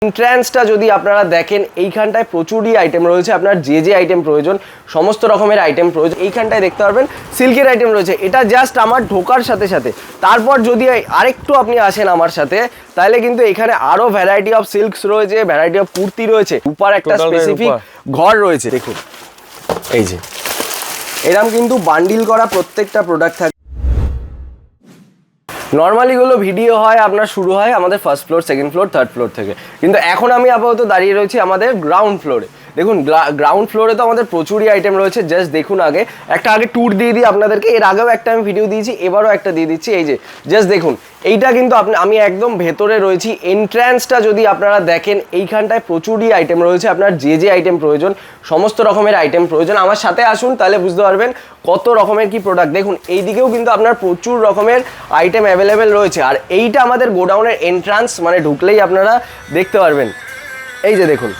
এন্ট্রান্সটা যদি আপনারা দেখেন এইখানটায় প্রচুরই আইটেম রয়েছে, আপনার যে যে আইটেম প্রয়োজন সমস্ত রকমের আইটেম প্রয়োজন এইখানটায় দেখতে পারবেন। সিল্কের আইটেম রয়েছে, এটা জাস্ট আমার ঢোকার সাথে সাথে। তারপর যদি আরেকটু আপনি আসেন আমার সাথে, তাহলে কিন্তু এখানে আরো ভ্যারাইটি অফ সিল্কস রয়েছে, ভ্যারাইটি অফ কুর্তি রয়েছে, রূপার একটা স্পেসিফিক ঘর রয়েছে। দেখুন এই যে এরকম কিন্তু বান্ডিল করা প্রত্যেকটা প্রোডাক্ট থাকে। নর্মালি গুলো ভিডিও হয় আপনার শুরু হয় আমাদের first floor, second floor, third floor থেকে, কিন্তু এখন আমি আপাতত দাঁড়িয়ে রয়েছি আমাদের গ্রাউন্ড ফ্লোরে। দেখুন গ্রাউন্ড ফ্লোরে তো আমাদের প্রচুরই আইটেম রয়েছে। জাস্ট দেখুন আগে ট্যুর দিয়ে দিই আপনাদেরকে। এর আগেও একটা আমি ভিডিও দিয়েছি, এবারও একটা দিয়ে দিচ্ছি। এই যে জাস্ট দেখুন, এইটা কিন্তু আমি একদম ভেতরে রয়েছি। এন্ট্রান্সটা যদি আপনারা দেখেন এইখানটায় প্রচুরই আইটেম রয়েছে, আপনার যে যে আইটেম প্রয়োজন সমস্ত রকমের আইটেম প্রয়োজন। আমার সাথে আসুন, তাহলে বুঝতে পারবেন কত রকমের কি প্রোডাক্ট। দেখুন এই দিকেও কিন্তু আপনার প্রচুর রকমের আইটেম অ্যাভেলেবেল রয়েছে। আর এইটা আমাদের গোডাউনের এন্ট্রান্স, মানে ঢুকলেই আপনারা দেখতে পারবেন। এই যে দেখুন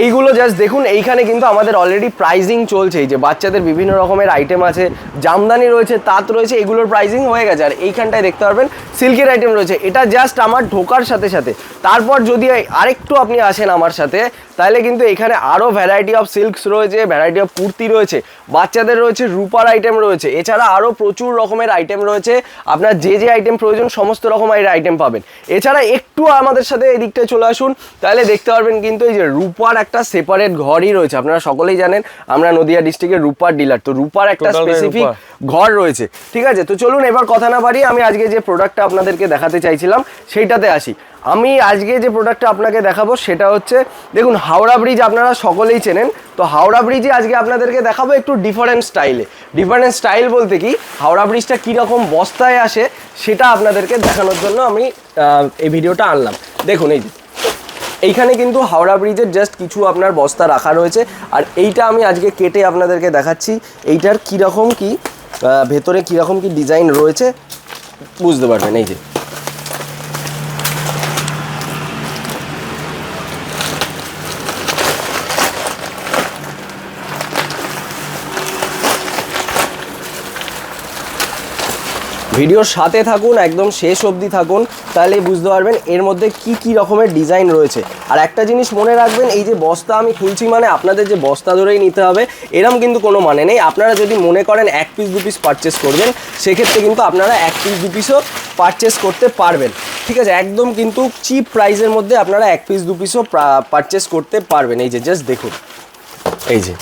এইগুলো জাস্ট দেখুন, এইখানে কিন্তু আমাদের অলরেডি প্রাইজিং চলছে। এই যে বাচ্চাদের বিভিন্ন রকমের আইটেম আছে, জামদানি রয়েছে, তাঁত রয়েছে, এগুলোর প্রাইজিং হয়ে গেছে। আর এইখানটায় দেখতে পারবেন সিল্কের আইটেম রয়েছে, এটা জাস্ট আমার ঢোকার সাথে সাথে। তারপর যদি আরেকটু আপনি আসেন আমার সাথে, তাহলে কিন্তু এখানে আরও ভ্যারাইটি অফ সিল্কস রয়েছে, ভ্যারাইটি অফ কুর্তি রয়েছে, বাচ্চাদের রয়েছে, রূপার আইটেম রয়েছে, এছাড়া আরও প্রচুর রকমের আইটেম রয়েছে। আপনার যে যে আইটেম প্রয়োজন সমস্ত রকমের আইটেম পাবেন। এছাড়া একটু আমাদের সাথে এই দিকটায় চলে আসুন, তাহলে দেখতে পারবেন কিন্তু এই যে রূপার একটা সেপারেট ঘরই রয়েছে। আপনারা সকলেই জানেন আমরা নদিয়া ডিস্ট্রিক্টের রূপার ডিলার, তো রূপার একটা স্পেসিফিক ঘর রয়েছে। ঠিক আছে, তো চলুন এবার কথা না বাড়িয়ে আমি আজকে যে প্রোডাক্টটা আপনাদেরকে দেখাতে চাইছিলাম সেইটাতে আসি। আমি আজকে যে প্রোডাক্টটা আপনাকে দেখাবো সেটা হচ্ছে, দেখুন হাওড়া ব্রিজ আপনারা সকলেই চেনেন, তো হাওড়া ব্রিজে আজকে আপনাদেরকে দেখাবো একটু ডিফারেন্ট স্টাইলে। ডিফারেন্ট স্টাইল বলতে কি, হাওড়া ব্রিজটা কীরকম বস্তায় আসে সেটা আপনাদেরকে দেখানোর জন্য আমি এই ভিডিওটা আনলাম। দেখুন এই যে এইখানে কিন্তু হাওড়া ব্রিজের জাস্ট কিছু আপনার বস্তা রাখা রয়েছে। আর এইটা আমি আজকে কেটে আপনাদেরকে দেখাচ্ছি এইটার কীরকম কি ভেতরে কীরকম কি ডিজাইন রয়েছে, বুঝতে পারবেন। এই যে ভিডিওর সাথে থাকুন, একদম শেষ অবধি থাকুন, তাহলেই বুঝতে পারবেন এর মধ্যে কি কি রকমের ডিজাইন রয়েছে। আর একটা জিনিস মনে রাখবেন, এই যে বস্তা আমি খুলছি মানে আপনাদের যে বস্তা ধরেই নিতে হবে এরম কিন্তু কোনো মানে নেই। আপনারা যদি মনে করেন 1 পিস 2 পিস পারচেস করবেন, সেক্ষেত্রে কিন্তু আপনারা 1 পিস 2 পিসও পারচেস করতে পারবেন। ঠিক আছে, একদম কিন্তু চিপ প্রাইসের মধ্যে আপনারা 1 পিস 2 পিসও পারচেস করতে পারবেন। এই যে জাস্ট দেখুন, এই যে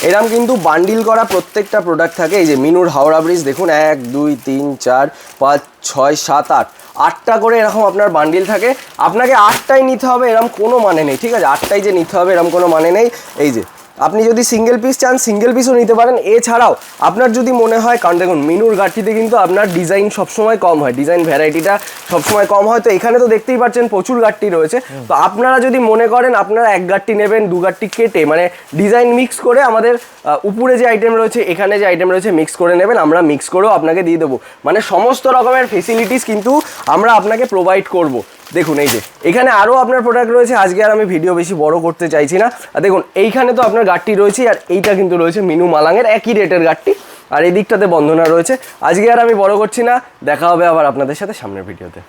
এরকম কিন্তু বান্ডিল করা প্রত্যেকটা প্রোডাক্ট থাকে। এই যে মিনুর হাওড়া ব্রিজ দেখুন, 1 2 3 4 5 6 7 8 8টা করে এরকম আপনার বান্ডিল থাকে। আপনাকে 8টাই নিতে হবে এরকম কোনো মানে নেই। ঠিক আছে, 8টাই যে নিতে হবে এরকম কোনো মানে নেই। এই যে আপনি যদি সিঙ্গেল পিস চান সিঙ্গেল পিসও নিতে পারেন। এছাড়াও আপনার যদি মনে হয়, কারণ দেখুন মিনুর গাঁটটিতে কিন্তু আপনার ডিজাইন সবসময় কম হয়, ডিজাইন ভ্যারাইটিটা সবসময় কম হয়। তো এখানে তো দেখতেই পাচ্ছেন প্রচুর গাঁটটি রয়েছে। তো আপনারা যদি মনে করেন আপনারা 1 গাঁটটি নেবেন, 2 গাঁটটি কেটে মানে ডিজাইন মিক্স করে আমাদের উপরে যে আইটেম রয়েছে এখানে যে আইটেম রয়েছে মিক্স করে নেবেন, আমরা মিক্স করেও আপনাকে দিয়ে দেবো। মানে সমস্ত রকমের ফেসিলিটিস কিন্তু আমরা আপনাকে প্রোভাইড করব। দেখুন এই যে এখানে আরও আপনার প্রোডাক্ট রয়েছে, আজকে আর আমি ভিডিও বেশি বড় করতে চাইছি না। আর দেখুন এইখানে তো আপনার গাঁটটি রয়েছে, আর এইটা কিন্তু রয়েছে মিনু মালাঙের একই রেটের গাঁটটি, আর এই দিকটাতে বন্ধনা রয়েছে। আজকে আর আমি বড় করছি না, দেখা হবে আবার আপনাদের সাথে সামনের ভিডিওতে।